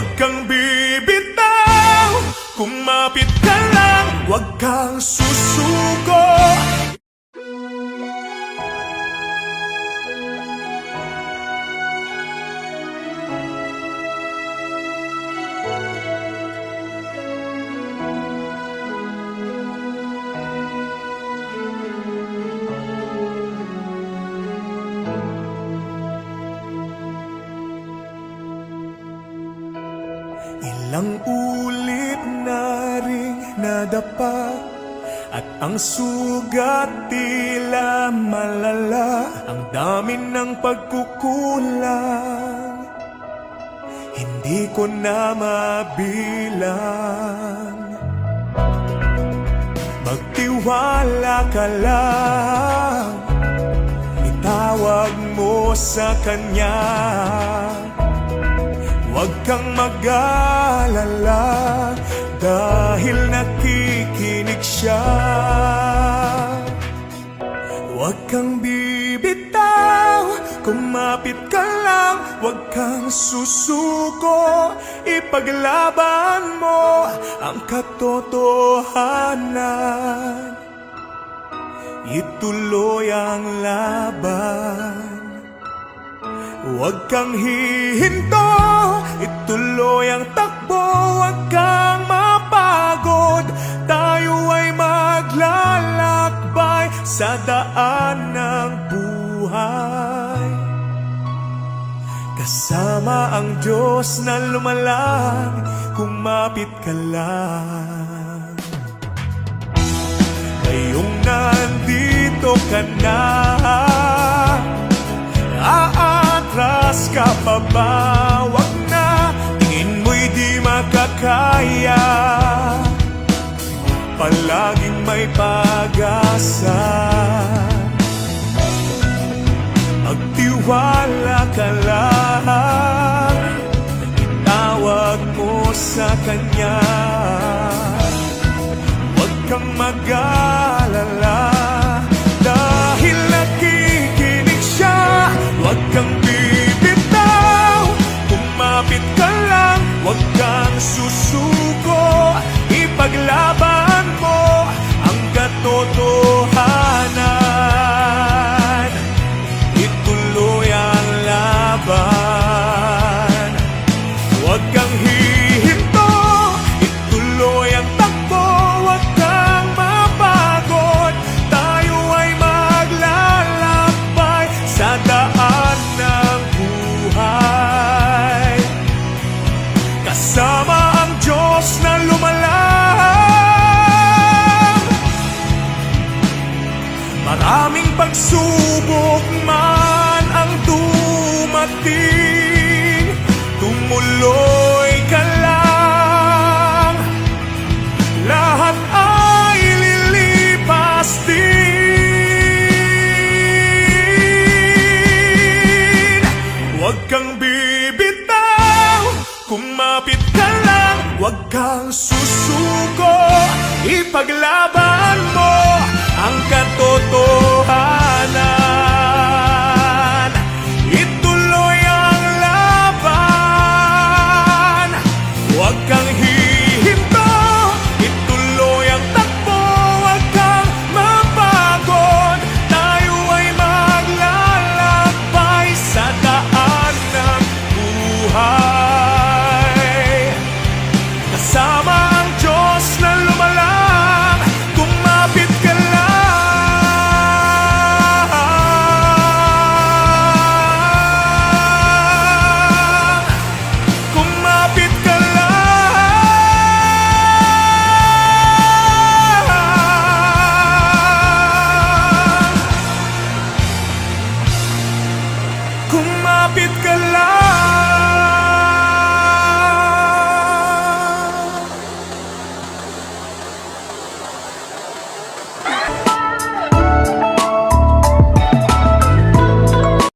Huwag kang bibitaw, kumapit ka lang, huwag kang susuko. Ilang ulit na ring nadapa at ang sugat tila malala. Ang dami ng pagkukulang, hindi ko na mabilang. Magtiwala ka lang, itawag mo sa Kanya. Huwag kang mag-alala dahil nakikinig Siya. Huwag kang bibitaw, kumapit ka lang, huwag kang susuko. Ipaglaban mo ang katotohanan, ituloy ang laban. Huwag kang hihinto, ituloy ang takbo, huwag kang mapagod. Tayo ay maglalakbay sa daan ng buhay, kasama ang Diyos na lumalang, kumapit ka lang. Ngayong nandito ka na, aatras ka pa ba? Wag na, tingin mo'y di makakaya. Palaging may pag-asa, magtiwala ka lang, itawag mo sa Kanya. Wag kang mag-alala dahil nakikinig Siya. Huwag kang bibitaw, kumapit ka lang, huwag kang susuko. Ipaglaban mo ang katotohanan, ituloy ang laban. Huwag kang hihinto, ituloy ang takbo, huwag kang mapagod. Tayo ay maglalakbay sa daan ng buhay, kasama ang Diyos na lumalang. Maraming pagsubok man ang dumating, tumuloy ka lang, lahat ay lilipas din. Huwag kang bibitaw, kumapit ka lang, huwag kang susuko. Ipaglaban